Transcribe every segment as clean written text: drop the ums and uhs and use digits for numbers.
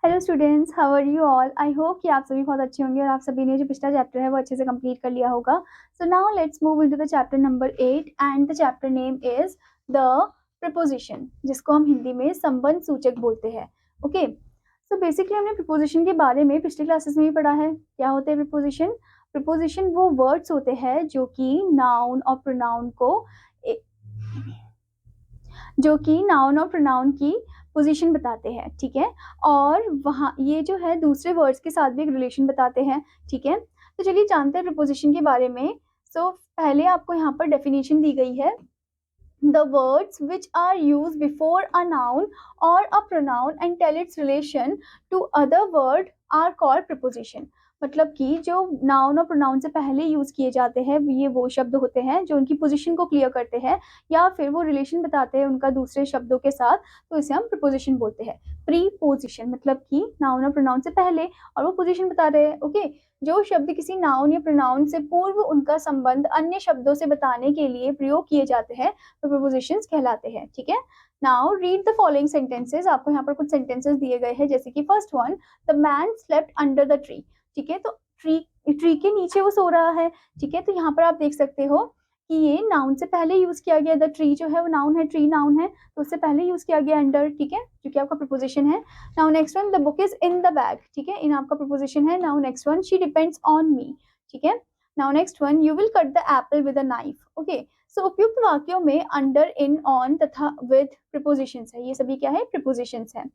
Hello students, how are you all. I hope कि आप सभी बहुत अच्छे होंगे और आप सभी ने जो पिछला चैप्टर है वो अच्छे से कंप्लीट कर लिया होगा। So now let's move into the chapter number 8 and the chapter name is the preposition, जिसको हम हिंदी में संबंध सूचक बोलते हैं। ओके, सो बेसिकली हमने प्रीपोजिशन के बारे में पिछली क्लासेस में भी पढ़ा है। क्या होते हैं प्रीपोजिशन? प्रीपोजिशन वो वर्ड्स होते हैं जो कि नाउन और प्रोनाउन की पोजीशन बताते हैं, ठीक है। और वहाँ ये जो है दूसरे वर्ड्स के साथ भी एक रिलेशन बताते हैं, ठीक है। तो चलिए जानते हैं प्रीपोजिशन के बारे में। सो पहले आपको यहाँ पर डेफिनेशन दी गई है। The words which are used before a noun or a pronoun and tell its relation to other word are called preposition। मतलब कि जो नाउन और प्रोनाउन से पहले यूज किए जाते हैं ये वो शब्द होते हैं जो उनकी पोजीशन को क्लियर करते हैं या फिर वो रिलेशन बताते हैं उनका दूसरे शब्दों के साथ, तो इसे हम प्रीपोजिशन बोलते हैं। प्रीपोजिशन मतलब कि नाउन और प्रोनाउन से पहले और वो पोजीशन बता रहे हैं। ओके, जो शब्द किसी नाउन या प्रोनाउन से पूर्व उनका संबंध अन्य शब्दों से बताने के लिए प्रयोग किए जाते हैं तो प्रीपोजिशंस कहलाते हैं, ठीक है। Now read the following sentences. आपको यहाँ पर कुछ सेंटेंसेस दिए गए हैं, जैसे कि first one, the man slept under the tree. ठीक है, तो ट्री के नीचे वो सो रहा है, ठीक है। तो यहाँ पर आप देख सकते हो कि ये नाउन से पहले यूज किया गया। द ट्री जो है वो नाउन है, ट्री नाउन है, तो उससे पहले यूज किया गया अंडर, ठीक है, जो कि आपका प्रीपोजिशन है। Now next one, the book is in the bag. ठीक है, इन आपका प्रीपोजिशन है। Now next one, she depends on me. ठीक है। Now next one, you will cut the apple with a knife. Okay, so उपयुक्त वाक्यों में under, in, on तथा विद प्रीपोजिशंस है। ये सभी क्या है? प्रीपोजिशंस है।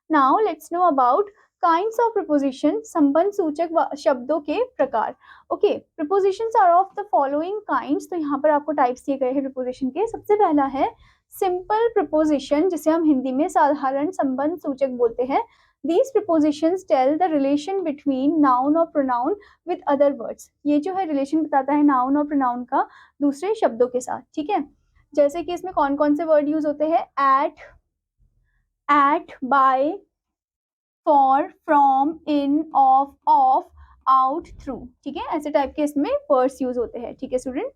Now let's know about kinds of preposition, संबंध सूचक शब्दों के प्रकार। Okay, prepositions are of the following kinds. तो यहाँ पर आपको टाइप्स दिए गए हैं प्रीपोजिशन के। सबसे पहला है सिंपल प्रीपोजिशन, जिसे हम हिंदी में साधारण संबंध सूचक बोलते हैं। These prepositions tell the relation between noun और pronoun with other words। ये जो है रिलेशन बताता है नाउन और प्रोनाउन का दूसरे शब्दों के साथ, ठीक है। जैसे कि इसमें कौन कौन से वर्ड यूज होते हैं? At, by, for, from, in, of, out, through. ठीक है, ऐसे टाइप के इसमें वर्ड्स यूज होते हैं, ठीक है student.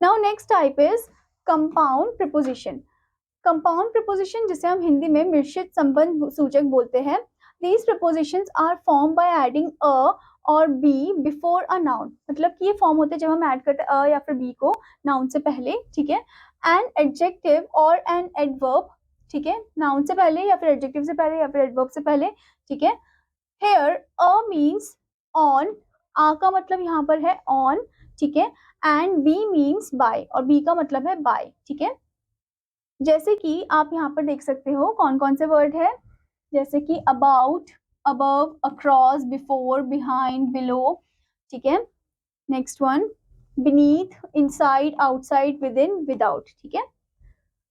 Now next type is compound preposition. Compound preposition, जिसे हम हिंदी में मिश्रित संबंध सूचक बोलते हैं। These prepositions are formed by adding a और b before a noun। मतलब कि ये फॉर्म होते हैं जब हम ऐड करते हैं a या फिर b को नाउन से पहले, ठीक है। एन एडजेक्टिव और एन एडवर्ब, ठीक है, नाउन से पहले या फिर एडजेक्टिव से पहले या फिर एडवर्ब से पहले, ठीक है। Here a means on, a का मतलब यहाँ पर है on, ठीक है, and b means by और b का मतलब है by, ठीक है। जैसे कि आप यहाँ पर देख सकते हो कौन कौन से वर्ड है, जैसे कि about, above, across, before, behind, below, ठीक है। Next one, beneath, inside, outside, with in, without, ठीक है।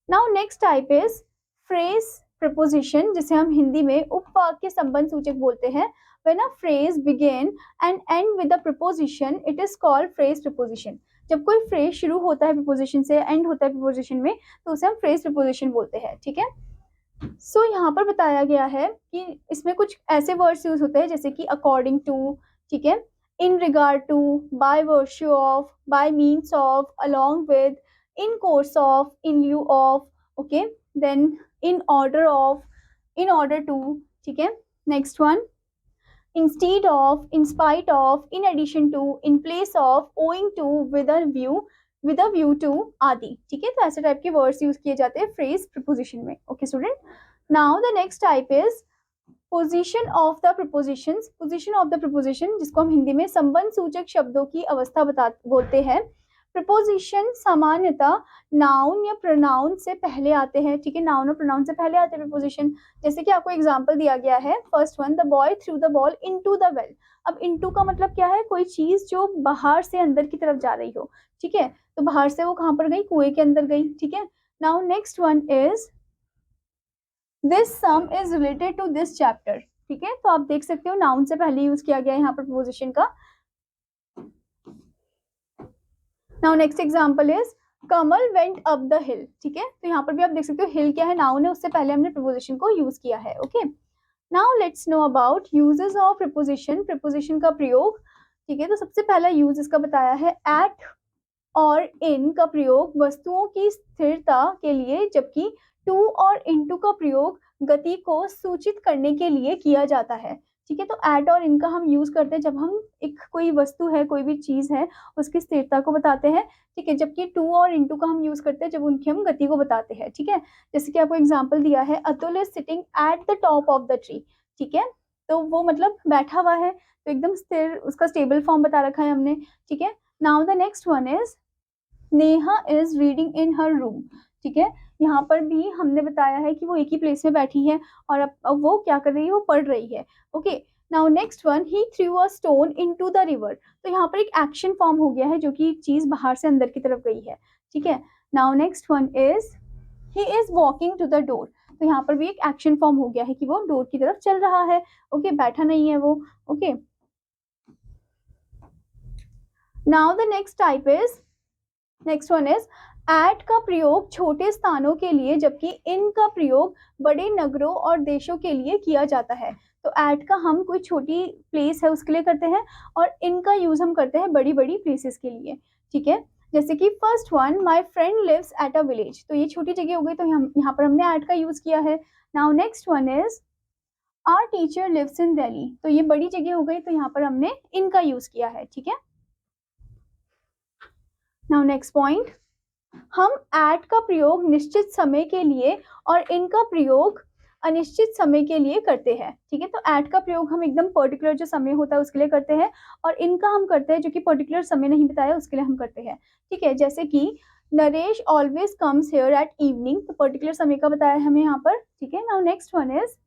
Now next type is phrase preposition, जिसे हम हिंदी में उपवाक्य संबंध सूचक बोलते हैं। When a phrase begin and and with a preposition it is called phrase preposition. जब कोई फ्रेज शुरू होता है प्रीपोजिशन से, एंड होता है प्रीपोजिशन में, तो उसे हम फ्रेज प्रीपोजिशन बोलते हैं, ठीक है। सो यहाँ पर बताया गया है कि इसमें कुछ ऐसे वर्ड्स यूज होते हैं जैसे कि अकॉर्डिंग टू, ठीक है, in regard to, by virtue of, by means of, along with, in course of, in lieu of, okay, then in order of, in order to, ठीक है। Next one, instead of, in spite of, in addition to, in place of, owing to, with a view to, आदि, ठीक है। तो ऐसे type के words use किए जाते हैं फ्रेज प्रीपोजिशन में। Okay student, now the next type is position of the prepositions. Position of the preposition, जिसको हम हिंदी में संबंध सूचक शब्दों की अवस्था बोलते हैं। प्रीपोजिशन सामान्यतः नाउन या प्रोनाउन से पहले आते हैं, ठीक है, नाउन और प्रोनाउन से पहले आते हैं प्रीपोजिशन। जैसे कि आपको एग्जांपल दिया गया है, first one, the boy through the ball into the well. अब इनटू का मतलब क्या है? कोई चीज जो बाहर से अंदर की तरफ जा रही हो, ठीक है, तो बाहर से वो कहाँ पर गई? कुएं के अंदर गई, ठीक है। Now next one is this sum is related to this chapter, ठीक है। तो आप देख सकते हो नाउन से पहले यूज किया गया है यहाँ पर प्रीपोजिशन का। Now next example is Kamal went up the हिल, ठीक है। तो यहाँ पर भी आप देख सकते हो हिल क्या है? नाउन है, उससे पहले हमने प्रीपोजिशन को यूज किया है। Okay, now let's know about uses of preposition, preposition का प्रयोग, ठीक है। तो सबसे पहला यूज इसका बताया है एट और इन का प्रयोग वस्तुओं की स्थिरता के लिए, जबकि टू और इनटू का प्रयोग गति को सूचित करने के लिए किया जाता है। ठीक है, तो एट और इन का हम यूज करते हैं जब हम एक कोई वस्तु है, कोई भी चीज है, उसकी स्थिरता को बताते हैं। ठीक है, जबकि टू और इनटू का हम यूज करते हैं जब उनकी हम गति को बताते हैं। ठीक है, जैसे कि आपको एग्जांपल दिया है, Atul is sitting at the top of the tree. ठीक है, तो वो मतलब बैठा हुआ है, तो एकदम स्थिर, उसका स्टेबल फॉर्म बता रखा है हमने। ठीक है, now the next one is Neha is reading in her room. ठीक है, यहाँ पर भी हमने बताया है कि वो एक ही प्लेस में बैठी है और अब वो क्या कर रही है, वो पढ़ रही है। Okay, now next one, he through a stone into the river. तो यहाँ पर एक एक्शन फॉर्म हो गया है, जो कि चीज बाहर से अंदर की तरफ गई है। ठीक है, now next one is he is walking to the door. तो यहाँ पर भी एक एक्शन फॉर्म हो गया है कि वो डोर की तरफ चल रहा है। ओके, बैठा नहीं है वो। Okay, now the next one is at का प्रयोग छोटे स्थानों के लिए, जबकि इन का प्रयोग बड़े नगरों और देशों के लिए किया जाता है। तो एट का हम कोई छोटी प्लेस है उसके लिए करते हैं, और इन का यूज हम करते हैं बड़ी बड़ी प्लेसेस के लिए। ठीक है, जैसे कि first one, my friend lives at a village. तो ये छोटी जगह हो गई, तो हम यहाँ पर हमने एट का यूज किया है। Now next one is our teacher lives in Delhi. तो ये बड़ी जगह हो गई, तो यहाँ पर हमने इनका यूज किया है। ठीक है, नाउ नेक्स्ट पॉइंट, हम एट का प्रयोग निश्चित समय के लिए और इनका प्रयोग अनिश्चित समय के लिए करते हैं। ठीक है, तो एट का प्रयोग हम एकदम पर्टिकुलर जो समय होता है उसके लिए करते हैं, और इनका हम करते हैं जो कि पर्टिकुलर समय नहीं बताया उसके लिए हम करते हैं। ठीक है, जैसे कि Naresh always comes here at evening. तो पर्टिकुलर समय का बताया हमें यहाँ पर। ठीक है, now next one is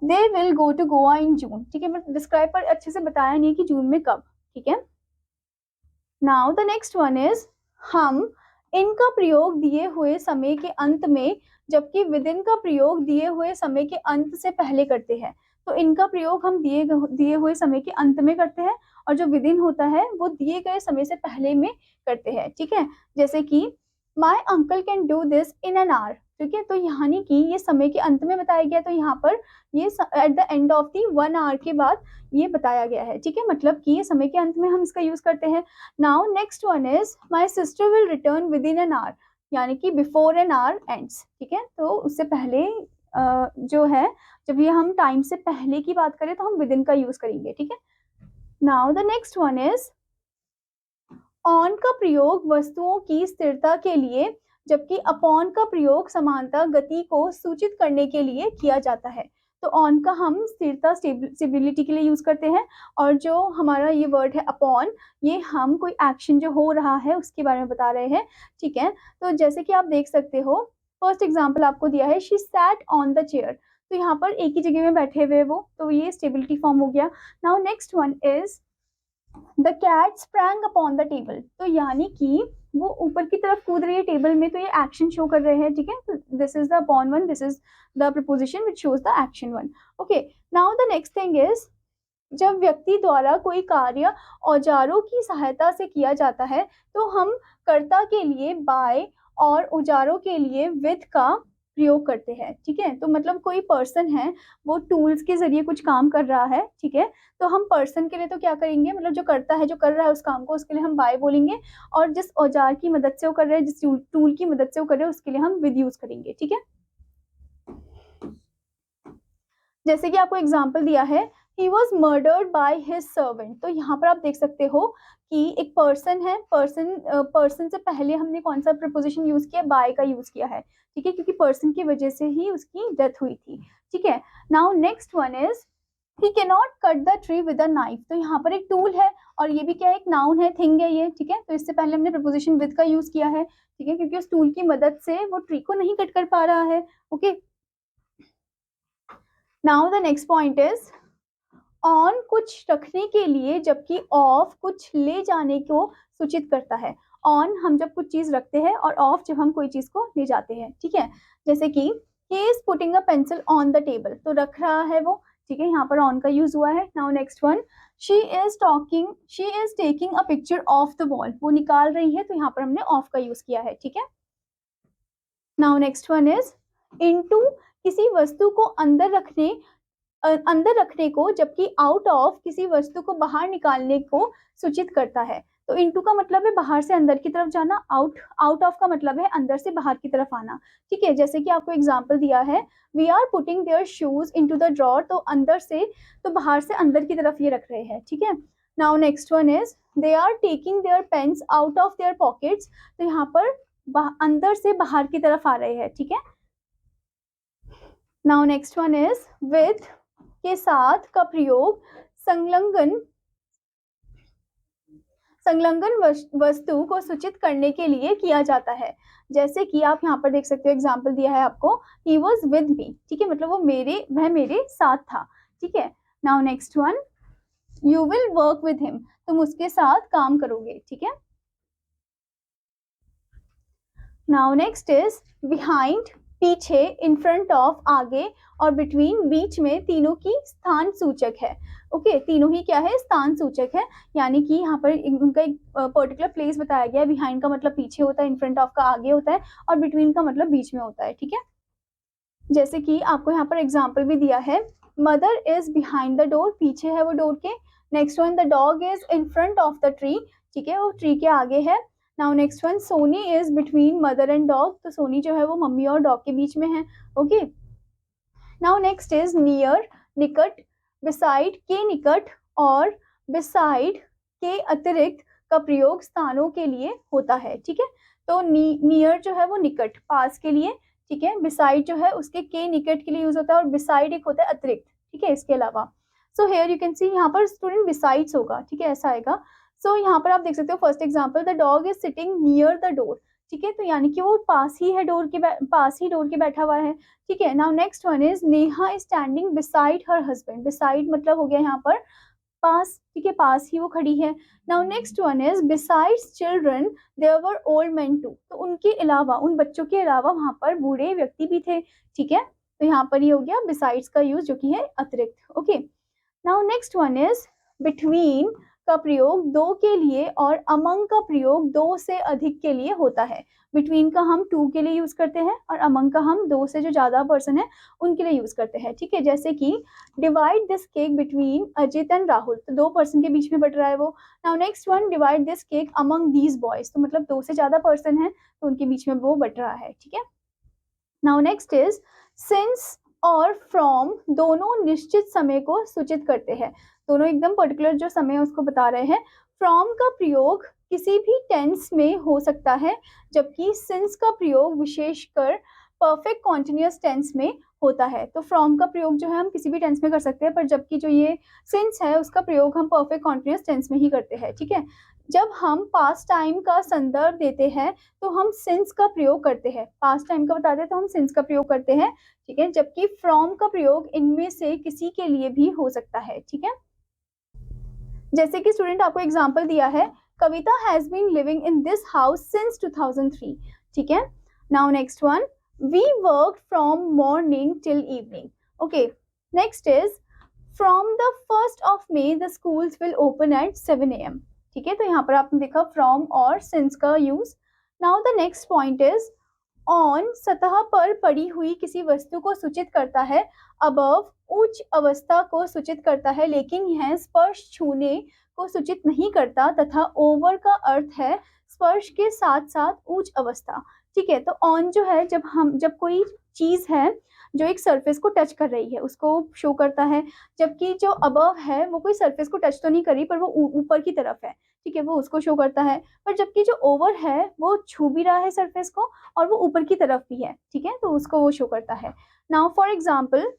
they will go to Goa in June. ठीक है, बट डिस्क्राइब पर अच्छे से बताया नहीं कि जून में कब। ठीक है, now the next one is हम इनका प्रयोग दिए हुए समय के अंत में, जबकि विदिन का प्रयोग दिए हुए समय के अंत से पहले करते हैं। तो इनका प्रयोग हम दिए हुए समय के अंत में करते हैं, और जो विदिन होता है वो दिए गए समय से पहले में करते हैं। ठीक है, जैसे कि my uncle can do this in an hour. ठीक है, तो यानी कि ये समय के अंत में बताया गया, तो यहाँ पर ये at the end of the 1 hour के बाद ये बताया गया है। ठीक है, मतलब कि ये समय के अंत में हम इसका यूज करते हैं। Now next one is my sister will return with in an hour, यानी कि बिफोर एन आवर एंड्स। ठीक है, तो उससे पहले जो है, जब ये हम टाइम से पहले की बात करें तो हम विद इन का यूज करेंगे। ठीक है, now the next one is on का प्रयोग वस्तुओं की स्थिरता के लिए, जबकि अपॉन का प्रयोग समानता गति को सूचित करने के लिए किया जाता है। तो ऑन का हम स्थिरता स्टेबिलिटी के लिए यूज करते हैं, और जो हमारा ये वर्ड है अपॉन, ये हम कोई एक्शन जो हो रहा है उसके बारे में बता रहे हैं। ठीक है, तो जैसे कि आप देख सकते हो, फर्स्ट एग्जाम्पल आपको दिया है, she sat on the chair. तो यहाँ पर एक ही जगह में बैठे हुए वो, तो ये स्टेबिलिटी फॉर्म हो गया। Now next one is the cat sprang upon the table. तो यानी कि वो ऊपर की तरफ कूद रही है टेबल में, तो ये एक्शन शो कर रहे हैं। ठीक है, तो this is the upon one, this is the preposition which shows the action one. Okay, now the next thing is जब व्यक्ति द्वारा कोई कार्य औजारों की सहायता से किया जाता है, तो हम कर्ता के लिए बाय और औजारों के लिए विद का प्रयोग करते हैं। ठीक है, तो मतलब कोई पर्सन है, वो टूल्स के जरिए कुछ काम कर रहा है। ठीक है, तो हम पर्सन के लिए तो क्या करेंगे, मतलब जो करता है, जो कर रहा है उस काम को, उसके लिए हम बाय बोलेंगे, और जिस औजार की मदद से वो कर रहे हैं, जिस टूल की मदद से वो कर रहे हैं, उसके लिए हम विद यूज करेंगे। ठीक है, जैसे कि आपको एग्जाम्पल दिया है, he was murdered by his servant. तो यहाँ पर आप देख सकते हो कि एक पर्सन है, पर्सन से पहले हमने कौन सा प्रपोजिशन यूज किया, बाय का यूज किया है। ठीक है, क्योंकि पर्सन की वजह से ही उसकी डेथ हुई थी। ठीक है, now next one is he can not cut the tree with a knife. तो यहाँ पर एक टूल है, और ये भी क्या है, एक नाउन है, थिंग है ये। ठीक है, तो इससे पहले हमने प्रपोजिशन विद का यूज किया है। ठीक है, क्योंकि उस टूल की मदद से वो ट्री को नहीं कट कर पा रहा है। Okay, now the next point is on कुछ रखने के लिए, जबकि ऑफ कुछ ले जाने को सूचित करता है। ऑन हम जब कुछ चीज रखते हैं, और ऑफ जब हम कोई चीज को ले जाते हैं। ठीक है, जैसे कि he is putting a pencil on the table. तो रख रहा है वो। ठीक है, यहाँ पर ऑन का यूज हुआ है। Now next one, she is taking a picture of the wall. वो निकाल रही है, तो यहाँ पर हमने ऑफ का यूज किया है। ठीक है, now next one is into किसी वस्तु को अंदर रखने को, जबकि आउट ऑफ किसी वस्तु को बाहर निकालने को सूचित करता है। तो इनटू का मतलब है बाहर से अंदर की तरफ जाना, आउट ऑफ का मतलब है अंदर से बाहर की तरफ आना, ठीक है। जैसे कि आपको एग्जाम्पल दिया है, we are putting their shoes into the drawer, तो अंदर से, तो बाहर से अंदर की तरफ ये रख रहे हैं, ठीक है। Now next one is they are taking their pens out of their pockets, तो यहाँ पर अंदर से बाहर की तरफ आ रहे हैं, ठीक है। Now next one is with के साथ का प्रयोग संलग्न वस्तु को सूचित करने के लिए किया जाता है। जैसे कि आप यहाँ पर देख सकते हो, एग्जाम्पल दिया है आपको, ही वॉज विद मी, ठीक है, मतलब वह मेरे साथ था, ठीक है। Now next one, you will work with him, तुम उसके साथ काम करोगे, ठीक है। नाउ नेक्स्ट इज बिहाइंड, पीछे, इन फ्रंट ऑफ, आगे, और बिटवीन, बीच में, तीनों की स्थान सूचक है। ओके, तीनों ही क्या है, स्थान सूचक है, यानी कि यहाँ पर उनका एक पर्टिकुलर प्लेस बताया गया है। बिहाइंड का मतलब पीछे होता है, इन फ्रंट ऑफ का आगे होता है, और बिटवीन का मतलब बीच में होता है, ठीक है। जैसे कि आपको यहाँ पर एग्जाम्पल भी दिया है, mother is behind the door, पीछे है वो डोर के। Next one, the dog is in front of the tree, ठीक है, वो ट्री के आगे है। Now next one, Soni is between mother and dog, तो सोनी जो है वो मम्मी और डॉग के बीच में है, okay. Now next is near, निकट, बिसाइड के निकट, और बिसाइड के अतिरिक्त का प्रयोग स्थानों के लिए होता है, ठीक है। तो नियर जो है वो निकट, पास के लिए, ठीक है। बिसाइड जो है उसके के निकट के लिए यूज होता है, और बिसाइड एक होता है अतिरिक्त, ठीक है, इसके अलावा। So here you can see, यहाँ पर स्टूडेंट बिसाइड्स होगा, ठीक है, ऐसा आएगा। सो यहाँ पर आप देख सकते हो, first example, the dog is sitting near the door, ठीक है, तो यानी कि वो पास ही है डोर के, पास ही डोर के बैठा हुआ है, ठीक है। Now next one is Neha is standing beside her husband, beside मतलब हो गया यहाँ पर पास, ठीक है, पास ही वो खड़ी है। Now next one is besides children there were old men too, तो उनके अलावा, उन बच्चों के अलावा वहां पर बूढ़े व्यक्ति भी थे, ठीक है। तो यहाँ पर ये हो गया बिसाइड्स का यूज, जो कि है अतिरिक्त, okay. Now next one is between का प्रयोग दो के लिए, और अमंग का प्रयोग दो से अधिक के लिए होता है। बिटवीन का हम टू के लिए यूज करते हैं, और अमंग का हम दो से जो ज्यादा पर्सन है उनके लिए यूज करते हैं, ठीक है। जैसे कि divide this cake between Ajit and Rahul, तो दो पर्सन के बीच में बट रहा है वो। Now next one, divide this cake among these boys, तो मतलब दो से ज्यादा पर्सन है तो उनके बीच में वो बट रहा है, ठीक है। नाउ नेक्स्ट इज सिंस और फ्रॉम, दोनों निश्चित समय को सूचित करते हैं, दोनों एकदम पर्टिकुलर जो समय है उसको बता रहे हैं। फ्रॉम का प्रयोग किसी भी टेंस में हो सकता है, जबकि सिंस का प्रयोग विशेषकर परफेक्ट कॉन्टिन्यूअस टेंस में होता है। तो फ्रॉम का प्रयोग जो है हम किसी भी टेंस में कर सकते हैं, पर जबकि जो ये सिंस है उसका प्रयोग हम परफेक्ट कॉन्टिन्यूअस टेंस में ही करते हैं, ठीक है। जब हम पास्ट टाइम का संदर्भ देते हैं तो हम सिंस का प्रयोग करते हैं, पास्ट टाइम का बताते हैं तो हम सिंस का प्रयोग करते हैं, ठीक है। जबकि फ्रॉम का प्रयोग इनमें से किसी के लिए भी हो सकता है, ठीक है। जैसे कि स्टूडेंट आपको एग्जांपल दिया है, Kavita has been living in this house since 2003, ठीक है। Now next one, we work from morning till evening, okay. Next is from the 1st of May the schools will open at 7 AM, ठीक है। तो यहाँ पर आपने देखा फ्रॉम और सिंस का use. Now the next point is on, सतह पर पड़ी हुई किसी वस्तु को सूचित करता है। अबव, उच्च अवस्था को सूचित करता है, लेकिन यह स्पर्श छूने को सूचित नहीं करता। तथा ओवर का अर्थ है स्पर्श के साथ साथ उच्च अवस्था, ठीक है। तो ऑन जो है, जब कोई चीज है जो एक सरफेस को टच कर रही है उसको शो करता है, जबकि जो अबव है वो कोई सरफेस को टच तो नहीं कर रही पर वो ऊपर की तरफ है, ठीक है, वो उसको शो करता है। पर जबकि जो ओवर है वो छू भी रहा है सरफेस को और वो ऊपर की तरफ भी है, ठीक है, तो उसको वो शो करता है। Now for example,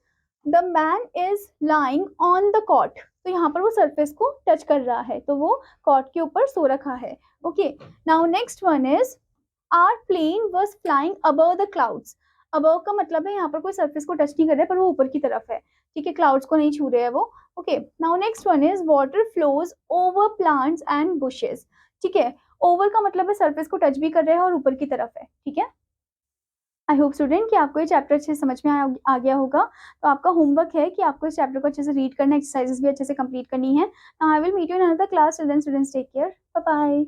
the man is lying on the cot, तो यहाँ पर वो सरफेस को टच कर रहा है, तो वो कॉट के ऊपर सो रखा है, okay. Now next one is our plane was flying above the clouds, above का मतलब है यहाँ पर कोई सरफेस को टच नहीं कर रहा है पर वो ऊपर की तरफ है, ठीक है, क्लाउड्स को नहीं छू रहे हैं वो, okay. Now next one is water flows over plants and bushes, ठीक है, ओवर का मतलब है सरफेस को टच भी कर रहे हैं और ऊपर की तरफ है, ठीक है। आई होप स्टूडेंट कि आपको ये चैप्टर अच्छे से समझ में आ गया होगा। तो आपका होमवर्क है कि आपको इस चैप्टर को अच्छे से रीड करना, एक्सरसाइजेस भी अच्छे से कंप्लीट करनी है। Now I will meet you in another class. Till then students take care, bye bye.